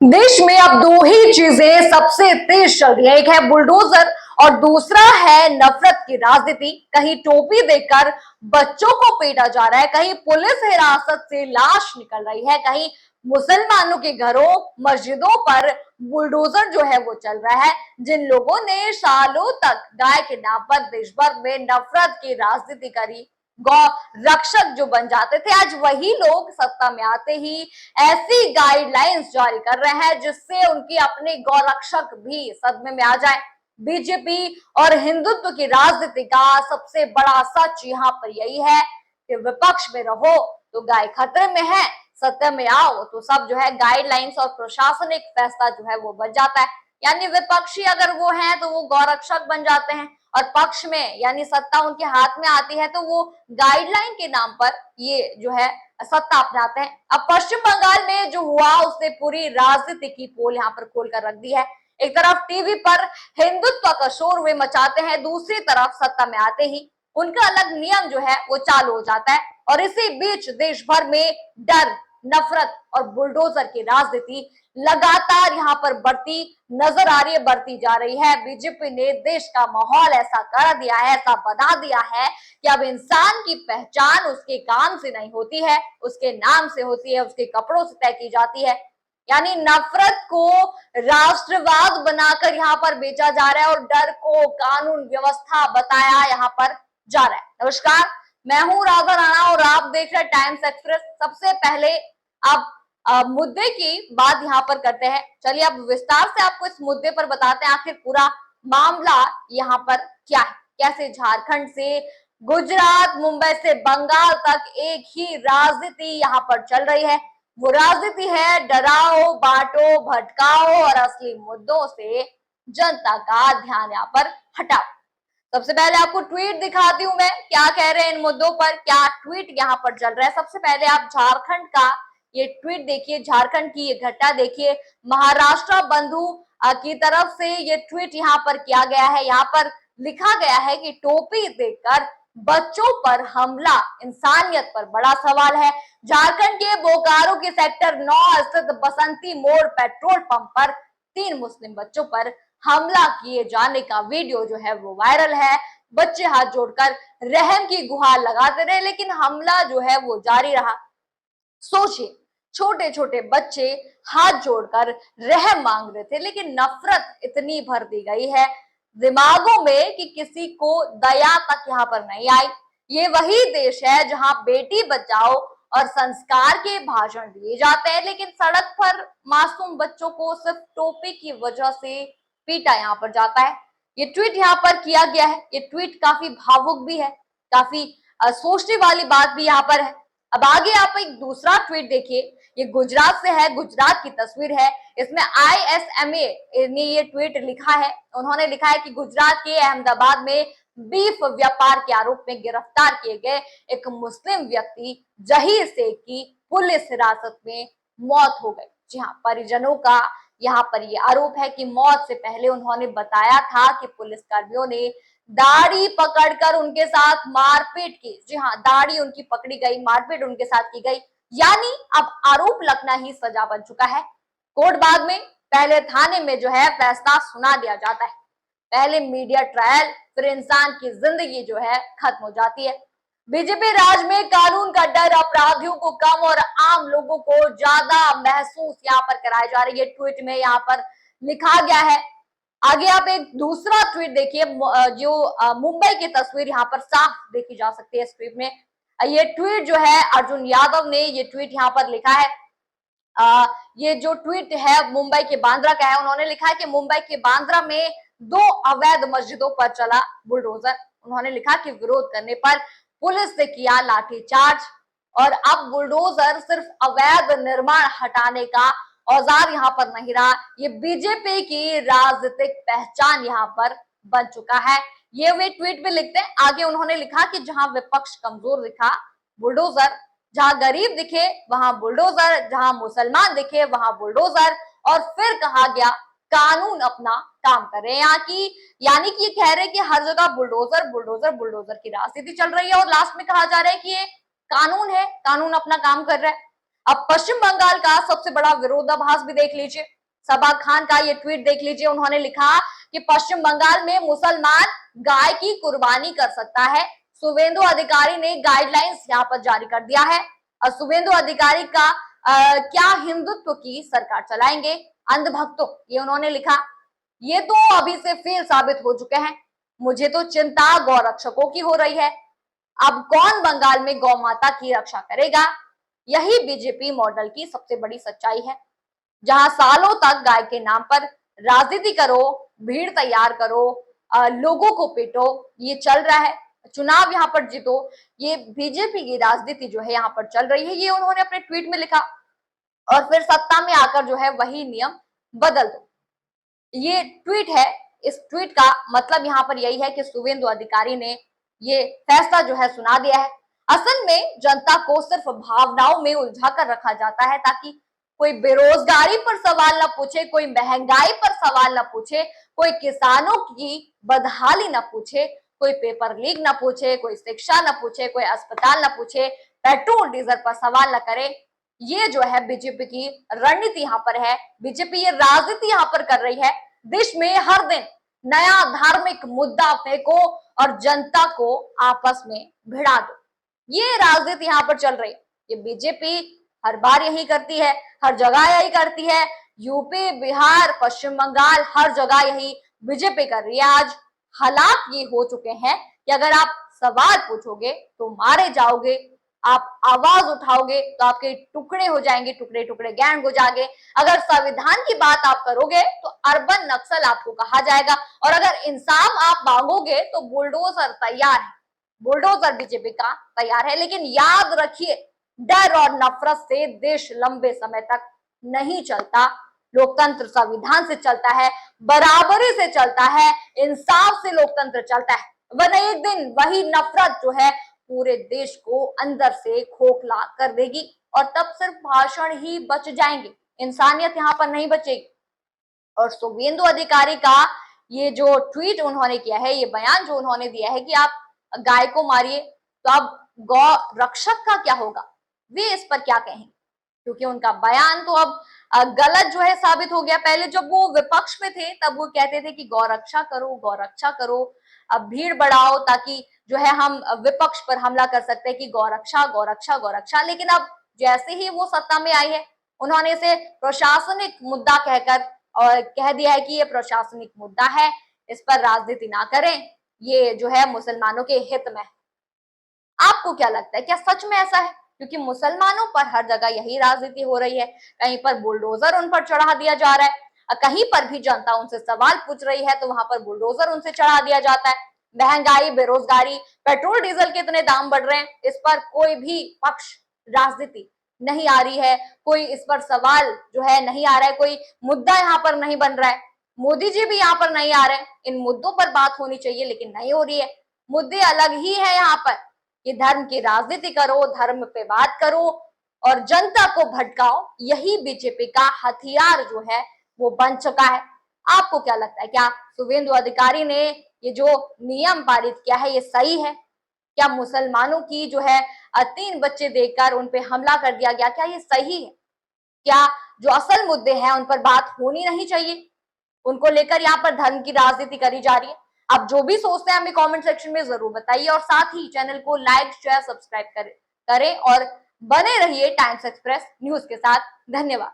देश में अब दो ही चीजें सबसे तेज चल रही है। एक है बुलडोजर और दूसरा है नफरत की राजनीति। कहीं टोपी देकर बच्चों को पीटा जा रहा है, कहीं पुलिस हिरासत से लाश निकल रही है, कहीं मुसलमानों के घरों मस्जिदों पर बुलडोजर जो है वो चल रहा है। जिन लोगों ने सालों तक गाय के नाम पर देश भर में नफरत की राजनीति करी, गौ रक्षक जो बन जाते थे, आज वही लोग सत्ता में आते ही ऐसी गाइडलाइंस जारी कर रहे हैं जिससे उनकी अपने गौरक्षक भी सदमे में आ जाए। बीजेपी और हिंदुत्व की राजनीति का सबसे बड़ा सच यहाँ पर यही है कि विपक्ष में रहो तो गाय खतरे में है, सत्ता में आओ तो सब जो है गाइडलाइंस और प्रशासनिक फैसला जो है वो बन जाता है। यानी विपक्षी अगर वो है तो वो गौरक्षक बन जाते हैं, और पक्ष में यानी सत्ता उनके हाथ में आती है तो वो गाइडलाइन के नाम पर ये जो है सत्ता अपनाते हैं। अब पश्चिम बंगाल में जो हुआ उसने पूरी राजनीति की पोल यहाँ पर खोल कर रख दी है। एक तरफ टीवी पर हिंदुत्व का शोर वे मचाते हैं, दूसरी तरफ सत्ता में आते ही उनका अलग नियम जो है वो चालू हो जाता है, और इसी बीच देश भर में डर, नफरत और बुलडोजर की राजनीति लगातार यहाँ पर बढ़ती नजर आ रही है, बढ़ती जा रही है। बीजेपी ने देश का माहौल ऐसा कर दिया है, ऐसा बना दिया है कि अब इंसान की पहचान उसके काम से नहीं होती है, उसके नाम से होती है, उसके कपड़ों से तय की जाती है। यानी नफरत को राष्ट्रवाद बनाकर यहाँ पर बेचा जा रहा है और डर को कानून व्यवस्था बताया यहाँ पर जा रहा है। नमस्कार, मैं हूं राधा राणा और आप देख रहे हैं टाइम्स एक्सप्रेस। सबसे पहले आप मुद्दे की बात यहाँ पर करते हैं। चलिए अब विस्तार से आपको इस मुद्दे पर बताते हैं आखिर पूरा मामला यहाँ पर क्या है, कैसे झारखंड से गुजरात, मुंबई से बंगाल तक एक ही राजनीति यहाँ पर चल रही है। वो राजनीति है डराओ, बांटो, भटकाओ और असली मुद्दों से जनता का ध्यान यहाँ पर हटाओ। सबसे पहले आपको ट्वीट दिखाती हूं मैं, क्या कह रहे हैं इन मुद्दों पर, क्या ट्वीट यहाँ पर चल रहा है। सबसे पहले आप झारखंड का ये ट्वीट देखिए, झारखंड की ये घटना देखिए। महाराष्ट्र बंधु की तरफ से ये ट्वीट यहाँ पर किया गया है। यहाँ पर लिखा गया है कि टोपी देकर बच्चों पर हमला इंसानियत पर बड़ा सवाल है। झारखंड के बोकारो के सेक्टर 9 स्थित बसंती मोड़ पेट्रोल पंप पर 3 मुस्लिम बच्चों पर हमला किए जाने का वीडियो जो है वो वायरल है। बच्चे हाथ जोड़कर रहम की गुहार लगाते रहे, लेकिन हमला जो है वो जारी रहा। सोचिए, छोटे छोटे बच्चे हाथ जोड़कर रहम मांग रहे थे, लेकिन नफरत इतनी भर दी गई है दिमागों में कि किसी को दया तक यहाँ पर नहीं आई। ये वही देश है जहां बेटी बचाओ और संस्कार के भाषण दिए जाते हैं, लेकिन सड़क पर मासूम बच्चों को सिर्फ टोपी की वजह से पीटा यहाँ पर जाता है। ये ट्वीट यहाँ पर किया गया है। ये ट्वीट काफी भावुक भी है, काफी सोचने वाली बात भी यहाँ पर है। अब आगे आप एक दूसरा ट्वीट देखिए, ये गुजरात से है, गुजरात की तस्वीर है। इसमें ISMA ने ये ट्वीट लिखा है। उन्होंने लिखा है कि गुजरात के अहमदाबाद में बीफ व्यापार के आरोप में गिरफ्तार किए गए एक मुस्लिम व्यक्ति जहीर शेख की पुलिस हिरासत में मौत हो गई। जी हाँ, परिजनों का यहाँ पर ये आरोप है कि मौत से पहले उन्होंने बताया था कि पुलिसकर्मियों ने दाढ़ी पकड़कर उनके साथ मारपीट की। जी हाँ, दाढ़ी उनकी पकड़ी गई, मारपीट उनके साथ की गई। यानी अब आरोप लगना ही सजा बन चुका है। कोर्ट बाद में, पहले थाने में जो है फैसला सुना दिया जाता है, पहले मीडिया ट्रायल, फिर इंसान की जिंदगी जो है खत्म हो जाती है। बीजेपी राज में कानून का डर अपराधियों को कम और आम लोगों को ज्यादा महसूस यहाँ पर कराई जा रही है। ट्वीट में यहाँ पर लिखा गया है। आगे आप एक दूसरा ट्वीट देखिए, जो मुंबई की तस्वीर यहाँ पर साफ देखी जा सकती है इस ट्वीट में। ये ट्वीट जो है अर्जुन यादव ने ये ट्वीट यहाँ पर लिखा है। ये जो ट्वीट है मुंबई के बांद्रा का है। उन्होंने लिखा है कि मुंबई के बांद्रा में 2 अवैध मस्जिदों पर चला बुलडोजर। उन्होंने लिखा कि विरोध करने पर पुलिस ने किया लाठीचार्ज, और अब बुलडोजर सिर्फ अवैध निर्माण हटाने का औजार यहाँ पर नहीं रहा, ये बीजेपी की राजनीतिक पहचान यहाँ पर बन चुका है। ये वे ट्वीट में लिखते हैं। आगे उन्होंने लिखा कि जहां विपक्ष कमजोर दिखा बुलडोजर, जहां गरीब दिखे वहां बुलडोजर, जहां मुसलमान दिखे वहां बुलडोजर, और फिर कहा गया कानून अपना काम कर रहे हैं। यहाँ की यानी कि ये कह रहे हैं कि हर जगह बुलडोजर बुलडोजर बुलडोजर की राजनीति चल रही है, और लास्ट में कहा जा रहा है कि ये कानून है, कानून अपना काम कर रहा है। अब पश्चिम बंगाल का सबसे बड़ा विरोधाभास भी देख लीजिए। सबा खान का ये ट्वीट देख लीजिए। उन्होंने लिखा कि पश्चिम बंगाल में मुसलमान गाय की कुर्बानी कर सकता है। शुभेंदु अधिकारी ने गाइडलाइंस यहाँ पर जारी कर दिया है। और शुभेंदु अधिकारी का क्या हिंदुत्व की सरकार चलाएंगे अंधभक्तों, ये उन्होंने लिखा। ये तो अभी से फेल साबित हो चुके हैं। मुझे तो चिंता गौरक्षकों की हो रही है। अब कौन बंगाल में गौ माता की रक्षा करेगा? यही बीजेपी मॉडल की सबसे बड़ी सच्चाई है, जहां सालों तक गाय के नाम पर राजनीति करो, भीड़ तैयार करो, लोगों को पीटो, ये चल रहा है। चुनाव यहाँ पर जीतो, ये बीजेपी की राजनीति जो है यहाँ पर चल रही है, ये उन्होंने अपने ट्वीट में लिखा। और फिर सत्ता में आकर जो है वही नियम बदल दो, ये ट्वीट है। इस ट्वीट का मतलब यहाँ पर यही है कि शुभेंदु अधिकारी ने ये फैसला जो है सुना दिया है। असल में जनता को सिर्फ भावनाओं में उलझा कर रखा जाता है, ताकि कोई बेरोजगारी पर सवाल न पूछे, कोई महंगाई पर सवाल न पूछे, कोई किसानों की बदहाली न पूछे, कोई पेपर लीक न पूछे, कोई शिक्षा न पूछे, कोई अस्पताल न पूछे, पेट्रोल डीजल पर सवाल न करे। ये जो है बीजेपी की रणनीति यहाँ पर है। बीजेपी ये राजनीति यहाँ पर कर रही है। देश में हर दिन नया धार्मिक मुद्दा फेंको और जनता को आपस में भिड़ा दो, ये राजनीति यहाँ पर चल रही है। ये बीजेपी हर बार यही करती है, हर जगह यही करती है। यूपी, बिहार, पश्चिम बंगाल, हर जगह यही बीजेपी कर रही है। आज हालात ये हो चुके हैं कि अगर आप सवाल पूछोगे तो मारे जाओगे, आप आवाज उठाओगे तो आपके टुकड़े हो जाएंगे, टुकड़े टुकड़े गैंग हो जाएंगे। अगर संविधान की बात आप करोगे तो अर्बन नक्सल आपको कहा जाएगा, और अगर इंसाफ आप मांगोगे तो बुलडोजर तैयार है। बुलडोजर बीजेपी का तैयार है। लेकिन याद रखिए, डर और नफरत से देश लंबे समय तक नहीं चलता। लोकतंत्र संविधान से चलता है, बराबरी से चलता है, इंसाफ से लोकतंत्र चलता है। वरना एक दिन वही नफरत जो है पूरे देश को अंदर से खोखला कर देगी, और तब सिर्फ भाषण ही बच जाएंगे, इंसानियत यहाँ पर नहीं बचेगी। और शुभेंदु अधिकारी का ये जो ट्वीट उन्होंने किया है, ये बयान जो उन्होंने दिया है कि आप गाय को मारिए, तो अब गौ रक्षक का क्या होगा, वे इस पर क्या कहेंगे? क्योंकि उनका बयान तो अब गलत जो है साबित हो गया। पहले जब वो विपक्ष में थे तब वो कहते थे कि गौ रक्षा करो, गौ रक्षा करो, अब भीड़ बढ़ाओ ताकि जो है हम विपक्ष पर हमला कर सकते हैं कि गौ रक्षा, गौ रक्षा, गौ रक्षा। लेकिन अब जैसे ही वो सत्ता में आई है, उन्होंने इसे प्रशासनिक मुद्दा कहकर और कह दिया है कि ये प्रशासनिक मुद्दा है, इस पर राजनीति ना करें, ये जो है मुसलमानों के हित में है। आपको क्या लगता है, क्या सच में ऐसा है? क्योंकि मुसलमानों पर हर जगह यही राजनीति हो रही है। कहीं पर बुलडोजर उन पर चढ़ा दिया जा रहा है, कहीं पर भी जनता उनसे सवाल पूछ रही है तो वहां पर बुलडोजर उनसे चढ़ा दिया जाता है। महंगाई, बेरोजगारी, पेट्रोल डीजल के इतने दाम बढ़ रहे हैं, इस पर कोई भी पक्ष राजनीति नहीं आ रही है, कोई इस पर सवाल जो है नहीं आ रहा है, कोई मुद्दा यहाँ पर नहीं बन रहा है। मोदी जी भी यहाँ पर नहीं आ रहे हैं। इन मुद्दों पर बात होनी चाहिए लेकिन नहीं हो रही है। मुद्दे अलग ही है यहाँ पर कि धर्म की राजनीति करो, धर्म पे बात करो और जनता को भटकाओ। यही बीजेपी का हथियार जो है वो बन चुका है। आपको क्या लगता है, क्या शुभेंदु अधिकारी ने ये जो नियम पारित किया है ये सही है? क्या मुसलमानों की जो है 3 बच्चे देकर उन पे हमला कर दिया गया, क्या ये सही है? क्या जो असल मुद्दे हैं उन पर बात होनी नहीं चाहिए? उनको लेकर यहाँ पर धर्म की राजनीति करी जा रही है। आप जो भी सोचते हैं हमें कमेंट सेक्शन में जरूर बताइए, और साथ ही चैनल को लाइक, शेयर, सब्सक्राइब करें और बने रहिए टाइम्स एक्सप्रेस न्यूज के साथ। धन्यवाद।